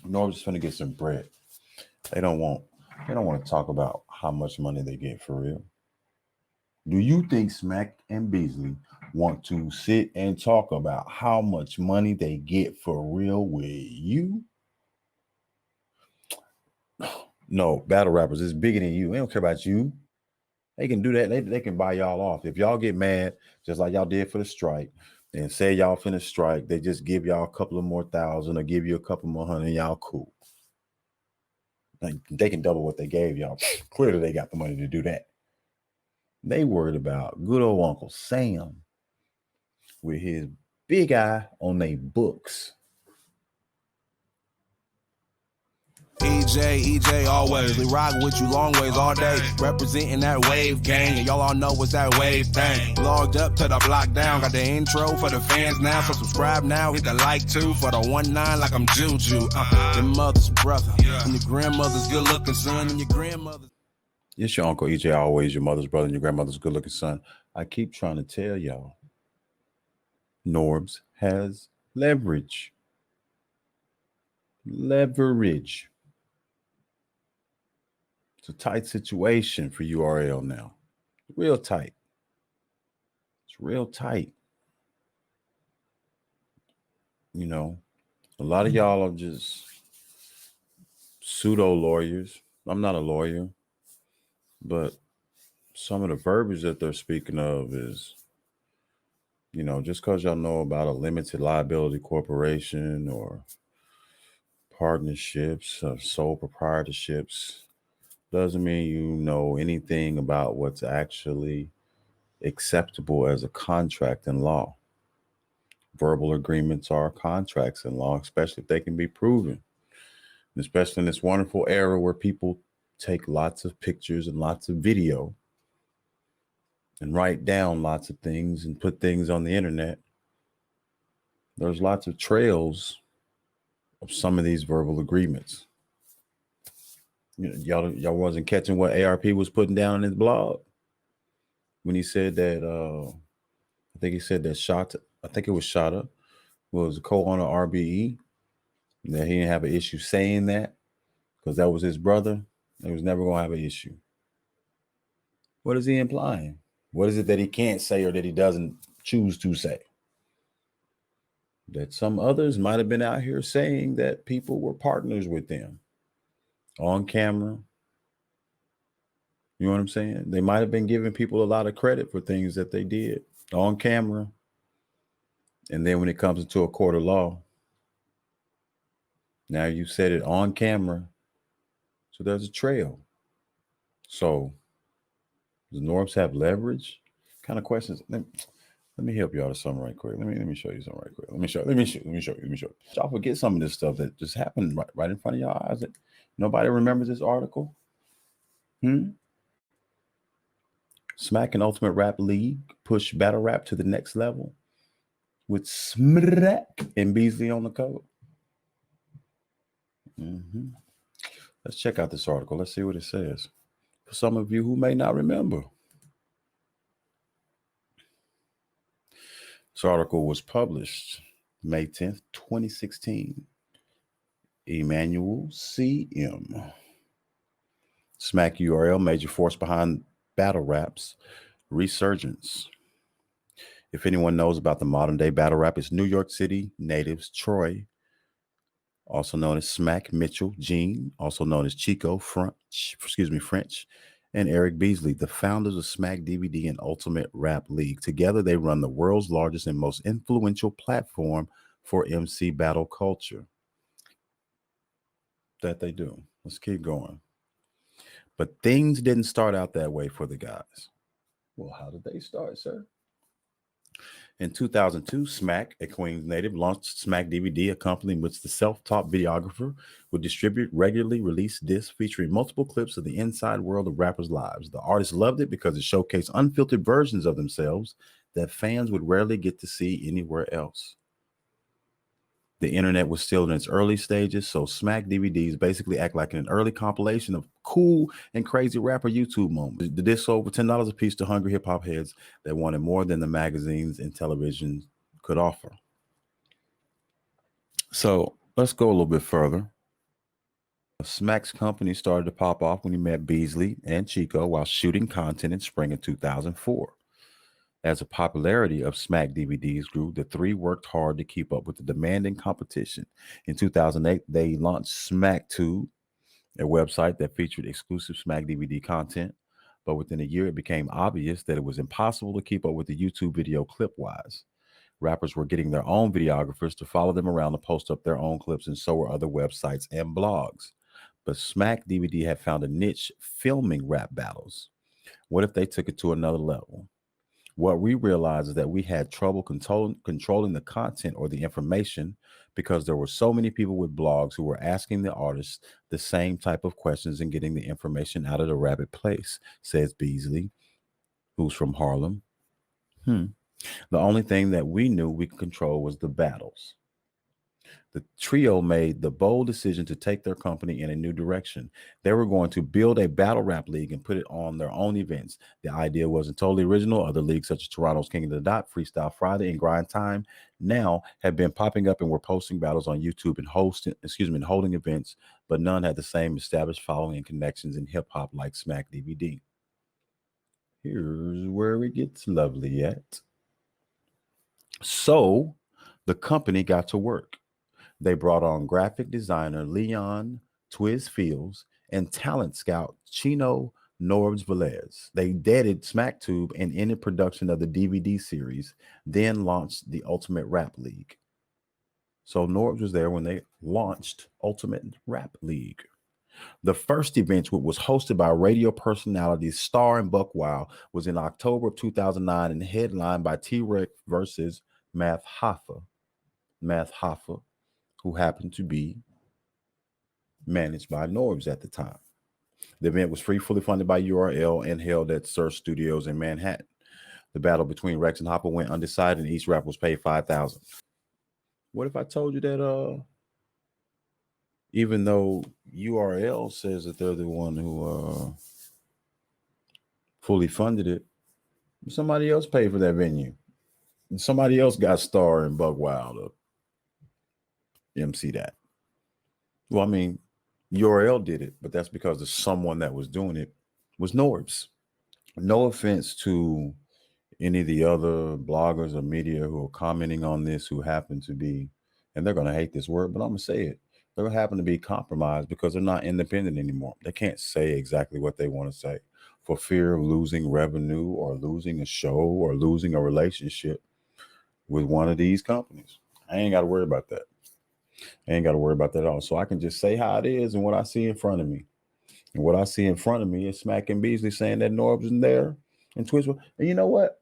Norbes is finna get some bread. They don't want to talk about how much money they get for real. Do you think Smack and Beasley want to sit and talk about how much money they get for real with you? No, battle rappers is bigger than you. They don't care about you. They can do that. They can buy y'all off. If y'all get mad, just like y'all did for the strike, and say y'all finna strike, they just give y'all a couple of more thousand or give you a couple more hundred, y'all cool. Like, they can double what they gave y'all. Clearly, they got the money to do that. They worried about good old Uncle Sam with his big eye on their books. EJ, always. We rock with you long ways all day. Representing that wave gang. And y'all all know what's that wave thing. Logged up to the block down. Got the intro for the fans now. So subscribe now. Hit the like too. For the 1-9 like I'm Juju. Your mother's brother. And your grandmother's good looking son. And your grandmother's. It's your Uncle EJ, always your mother's brother and your grandmother's good looking son. I keep trying to tell y'all, Norbes has leverage. Leverage. It's a tight situation for URL now. Real tight. It's real tight. You know, a lot of y'all are just pseudo lawyers. I'm not a lawyer, but some of the verbiage that they're speaking of is, you know, just because y'all know about a limited liability corporation or partnerships or sole proprietorships doesn't mean you know anything about what's actually acceptable as a contract in law. Verbal agreements are contracts in law, especially if they can be proven. And especially in this wonderful era where people take lots of pictures and lots of video and write down lots of things and put things on the internet. There's lots of trails of some of these verbal agreements. You know, y'all wasn't catching what ARP was putting down in his blog when he said that I think he said that Shada was a co-owner of RBE, that he didn't have an issue saying that because that was his brother. He was never gonna have an issue. What is he implying? What is it that he can't say or that he doesn't choose to say? That some others might have been out here saying that people were partners with them on camera. You know what I'm saying? They might have been giving people a lot of credit for things that they did on camera. And then when it comes into a court of law, now you said it on camera. So there's a trail. So does Norbes have leverage? Kind of questions. Let me help y'all to something right quick. Let me show you something right quick. Let me show you. Y'all forget some of this stuff that just happened right in front of y'all eyes. That nobody remembers this article. Smack and Ultimate Rap League push battle rap to the next level with Smack and Beasley on the cover. Let's check out this article. Let's see what it says. For some of you who may not remember. This article was published May 10th, 2016. Emmanuel C.M. Smack URL, major force behind battle rap's resurgence. If anyone knows about the modern day battle rap, it's New York City natives Troy, also known as Smack, Mitchell, Gene, also known as Chico, French, and Eric Beasley, the founders of Smack DVD and Ultimate Rap League. Together, they run the world's largest and most influential platform for MC battle culture. That they do. Let's keep going. But things didn't start out that way for the guys. Well, how did they start, sir? In 2002, Smack, a Queens native, launched Smack DVD, a company in which the self-taught videographer would distribute regularly released discs featuring multiple clips of the inside world of rappers' lives. The artists loved it because it showcased unfiltered versions of themselves that fans would rarely get to see anywhere else. The internet was still in its early stages, so Smack DVDs basically act like an early compilation of cool and crazy rapper YouTube moments. The discs sold for $10 a piece to hungry hip-hop heads that wanted more than the magazines and television could offer. So let's go a little bit further. Smack's company started to pop off when he met Beasley and Chico while shooting content in spring of 2004. As the popularity of Smack DVDs grew, the three worked hard to keep up with the demanding competition. In 2008, they launched SmackTube, a website that featured exclusive Smack DVD content. But within a year, it became obvious that it was impossible to keep up with the YouTube video clip wise. Rappers were getting their own videographers to follow them around to post up their own clips, and so were other websites and blogs. But Smack DVD had found a niche filming rap battles. What if they took it to another level? What we realized is that we had trouble controlling the content or the information because there were so many people with blogs who were asking the artists the same type of questions and getting the information out at a rapid pace, says Beasley, who's from Harlem. The only thing that we knew we could control was the battles. The trio made the bold decision to take their company in a new direction. They were going to build a battle rap league and put it on their own events. The idea wasn't totally original. Other leagues such as Toronto's King of the Dot, Freestyle Friday, and Grind Time now have been popping up and were posting battles on YouTube and holding events, but none had the same established following and connections in hip hop like Smack DVD. Here's where it gets lovely at. So the company got to work. They brought on graphic designer Leon Twiz Fields and talent scout Chino Norbes Velez. They deaded SmackTube and ended production of the DVD series, then launched the Ultimate Rap League. So Norbes was there when they launched Ultimate Rap League. The first event, which was hosted by radio personalities Star and Buck Wild, was in October of 2009 and headlined by T-Rex versus Math Hoffa, who happened to be managed by Norbes at the time. The event was free, fully funded by URL, and held at Sir Studios in Manhattan. The battle between Rex and Hopper went undecided, and each rapper was paid $5,000. What if I told you that even though URL says that they're the one who fully funded it, somebody else paid for that venue. Somebody else got Star and Buck Wild to MC that. Well, I mean, URL did it, but that's because the someone that was doing it was Norbes. No offense to any of the other bloggers or media who are commenting on this who happen to be, and they're going to hate this word, but I'm going to say it. They're going to happen to be compromised because they're not independent anymore. They can't say exactly what they want to say for fear of losing revenue or losing a show or losing a relationship with one of these companies. I ain't got to worry about that. I ain't got to worry about that at all. So I can just say how it is and what I see in front of me. And what I see in front of me is Smack and Beasley saying that Norbes isn't there and Twiz. And you know what?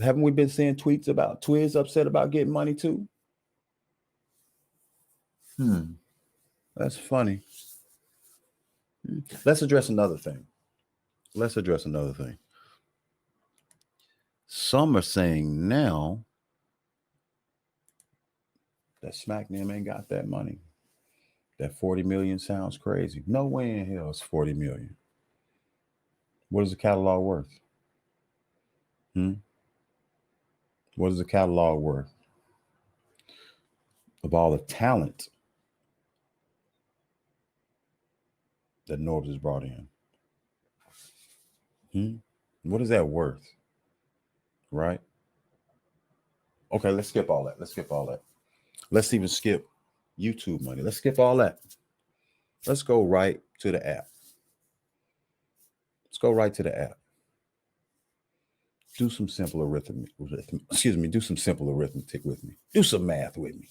Haven't we been seeing tweets about Twiz upset about getting money too? That's funny. Let's address another thing. Some are saying now that Smack them ain't got that money. That 40 million sounds crazy. No way in hell it's 40 million. What is the catalog worth? What is the catalog worth of all the talent that Norbes has brought in? What is that worth? Right? Okay, let's skip all that. Let's even skip YouTube money. Let's skip all that. Let's go right to the app. Do some simple arithmetic. Do some simple arithmetic with me. Do some math with me.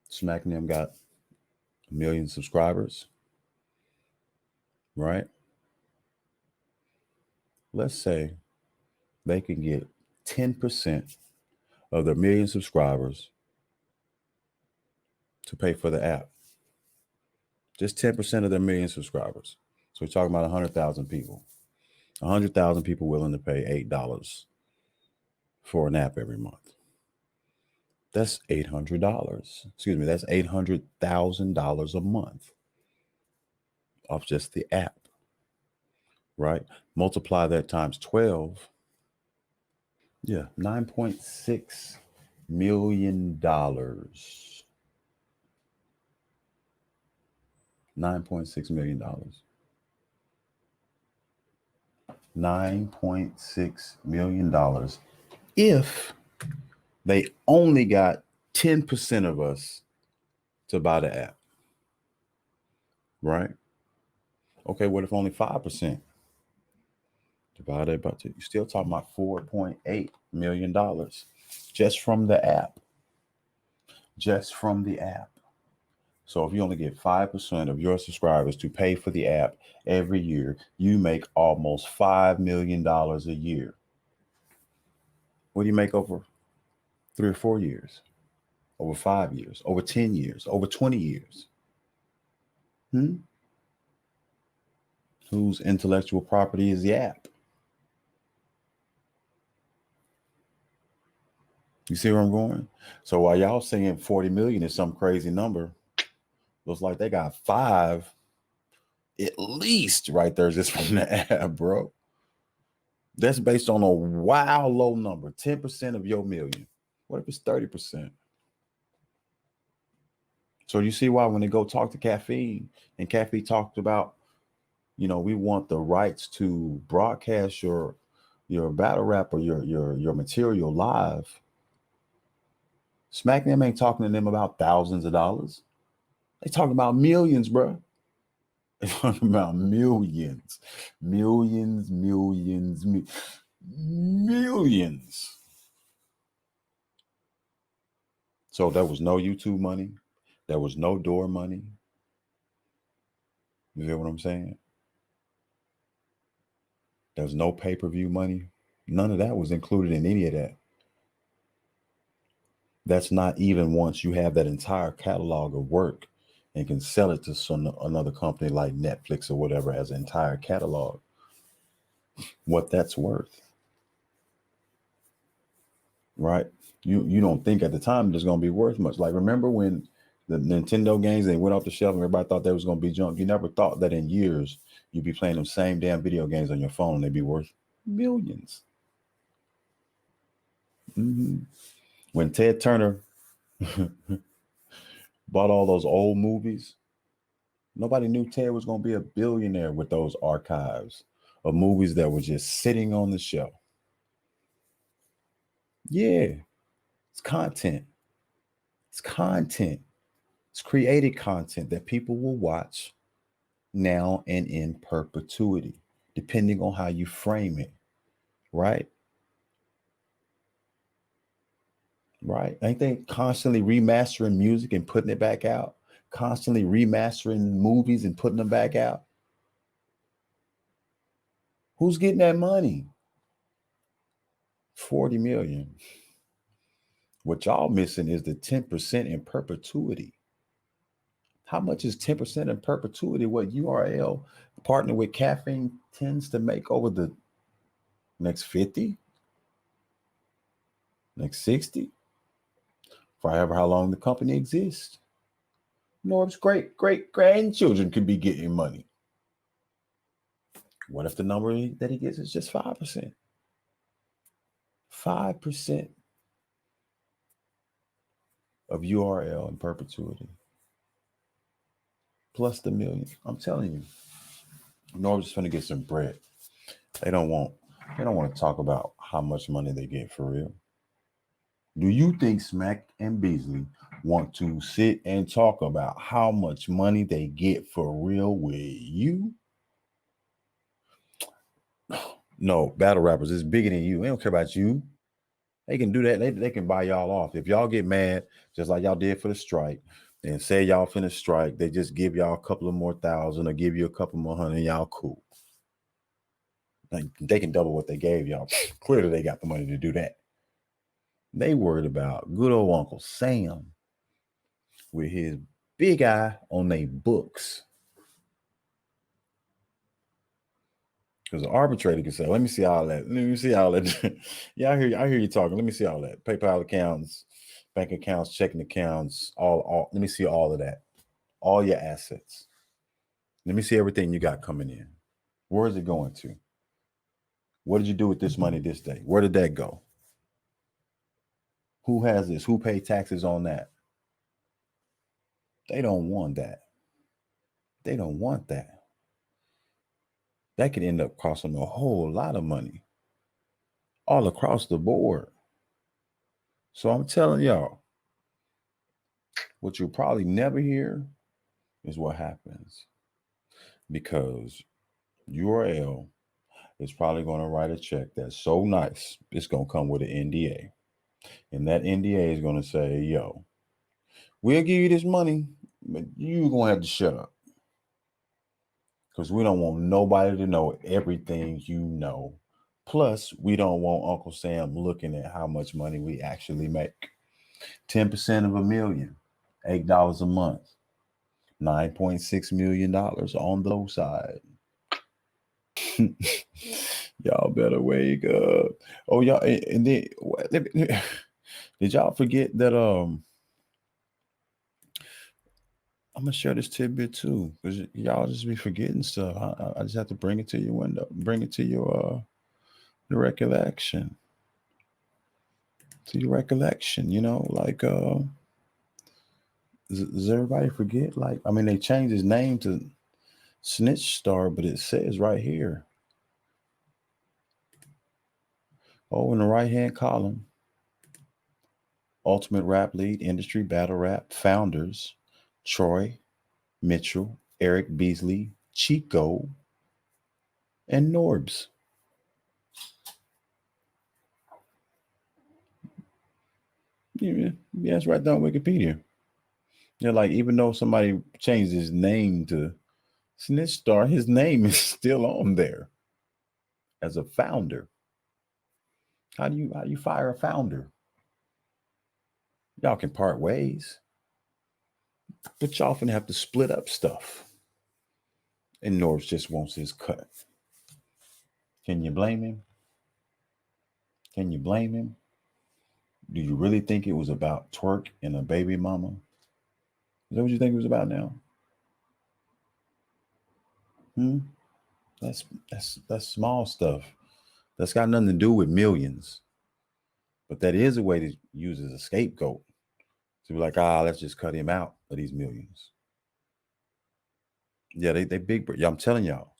Smack them got 1 million subscribers, right? Let's say they can get 10% of their 1 million subscribers to pay for the app. Just 10% of their 1 million subscribers. So we're talking about 100,000 people. 100,000 people willing to pay $8 for an app every month. That's $800. That's $800,000 a month off just the app, right? Multiply that times 12. Yeah, $9.6 million $9.6 million. $9.6 million. If they only got 10% of us to buy the app, right? Okay, what if only 5%? Divided by 2, you're still talking about $4.8 million just from the app. Just from the app. So if you only get 5% of your subscribers to pay for the app every year, you make almost $5 million a year. What do you make over 3 or 4 years? Over 5 years? Over 10 years? Over 20 years? Whose intellectual property is the app? You see where I'm going? So while y'all saying 40 million is some crazy number, looks like they got 5 at least right there just from the app, bro. That's based on a wild low number, 10% of your million. What if it's 30%? So you see why when they go talk to Caffeine, and Caffeine talked about, we want the rights to broadcast your battle rap or your material live. Smack them ain't talking to them about thousands of dollars. They talking about millions, bro. They talking about millions. So there was no YouTube money. There was no door money. You hear what I'm saying? There's no pay-per-view money. None of that was included in any of that. That's not even once you have that entire catalog of work and can sell it to another company like Netflix or whatever as an entire catalog. What that's worth. Right? You don't think at the time it's going to be worth much. Like, remember when the Nintendo games, they went off the shelf and everybody thought that was going to be junk? You never thought that in years you'd be playing them same damn video games on your phone and they'd be worth millions. When Ted Turner bought all those old movies, nobody knew Ted was going to be a billionaire with those archives of movies that were just sitting on the shelf. Yeah, it's content. It's content. It's created content that people will watch now and in perpetuity, depending on how you frame it, right? Right? Ain't they constantly remastering music and putting it back out? Constantly remastering movies and putting them back out? Who's getting that money? 40 million. What y'all missing is the 10% in perpetuity. How much is 10% in perpetuity? What URL partner with Caffeine tends to make over the next 50, next 60, forever how long the company exists. Norbes' great grandchildren could be getting money. What if the number that he gets is just 5%? 5% of URL in perpetuity. Plus the million. I'm telling you, Norbes is going to get some bread. They don't want to talk about how much money they get for real. Do you think Smack and Beasley want to sit and talk about how much money they get for real with you? No, battle rappers is bigger than you. They don't care about you. They can do that. They can buy y'all off. If y'all get mad, just like y'all did for the strike, and say y'all finna strike, they just give y'all a couple of more thousand or give you a couple more hundred, y'all cool. Like, they can double what they gave y'all. Clearly, they got the money to do that. They worried about good old Uncle Sam with his big eye on their books. Because the arbitrator can say, let me see all that. Let me see all that. Yeah, I hear you talking. Let me see all that. PayPal accounts, bank accounts, checking accounts, all. Let me see all of that. All your assets. Let me see everything you got coming in. Where is it going to? What did you do with this money this day? Where did that go? Who has this? Who paid taxes on that? They don't want that. They don't want that. That could end up costing a whole lot of money all across the board. So I'm telling y'all, what you'll probably never hear is what happens, because URL is probably going to write a check that's so nice, it's going to come with an NDA. And that NDA is going to say, yo, we'll give you this money, but you're going to have to shut up. Because we don't want nobody to know everything you know. Plus, we don't want Uncle Sam looking at how much money we actually make. 10% of $1 million, $8 a month, $9.6 million on the low side. Y'all better wake up. Oh, y'all, and then did y'all forget that I'm gonna share this tidbit too, because y'all just be forgetting stuff. I just have to bring it to your window, bring it to your recollection. To your recollection, you know, like does everybody forget? Like, I mean, they changed his name to Snitch Star, but it says right here. Oh, in the right-hand column, Ultimate Rap Lead, Industry Battle Rap, Founders, Troy Mitchell, Eric Beasley, Chico, and Norbes. Yeah, it's right down Wikipedia. Yeah, like, even though somebody changed his name to Snitch Star, his name is still on there as a founder. How do you fire a founder? Y'all can part ways, but y'all finna have to split up stuff. And Norbes just wants his cut. Can you blame him? Can you blame him? Do you really think it was about twerk and a baby mama? Is that what you think it was about now? That's small stuff. That's got nothing to do with millions. But that is a way to use as a scapegoat. To be like, let's just cut him out of these millions. Yeah, they big. Yeah, I'm telling y'all,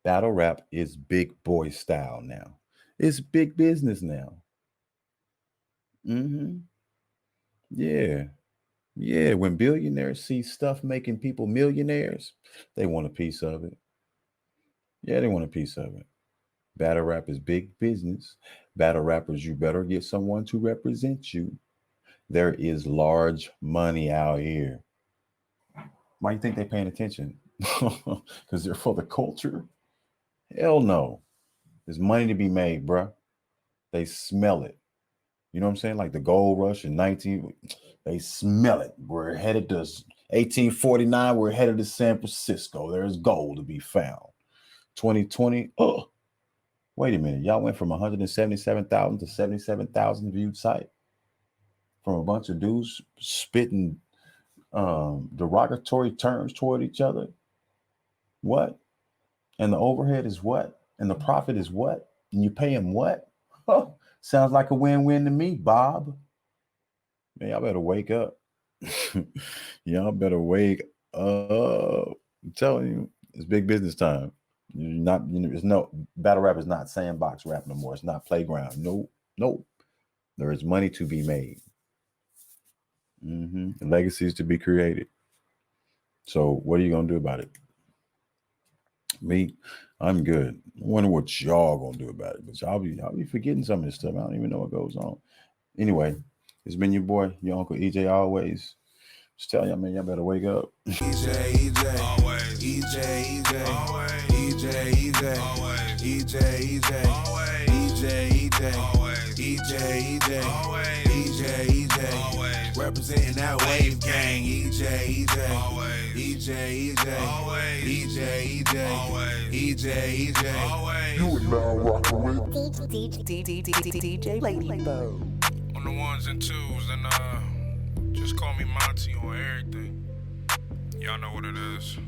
battle rap is big boy style now. It's big business now. Yeah. When billionaires see stuff making people millionaires, they want a piece of it. Yeah, they want a piece of it. Battle rap is big business. Battle rappers, you better get someone to represent you. There is large money out here. Why do you think they're paying attention? Because they're for the culture? Hell no. There's money to be made, bruh. They smell it. You know what I'm saying? Like the gold rush in they smell it. We're headed to 1849. We're headed to San Francisco. There's gold to be found. 2020. Oh, wait a minute. Y'all went from 177,000 to 77,000 viewed site from a bunch of dudes spitting derogatory terms toward each other. What? And the overhead is what? And the profit is what? And you pay him what? Oh, sounds like a win-win to me, Bob. Man, y'all better wake up. Y'all better wake up. I'm telling you, it's big business time. It's no battle rap is not sandbox rap no more. It's not playground. Nope. There is money to be made. Legacies to be created. So what are you gonna do about it? Me, I'm good. I wonder what y'all gonna do about it. But y'all be forgetting some of this stuff. I don't even know what goes on. Anyway, it's been your boy, your Uncle EJ always. Just tell y'all, man, y'all better wake up. EJ, always. EJ, always. EJ, always. EJ, always. EJ, always. EJ, always. EJ, always. Representing that wave gang. EJ, always. EJ, always. EJ, always. EJ, always. You are now rocking with DJ Ladybug. On the ones and twos, and just call me Monty on everything. Y'all know what it is.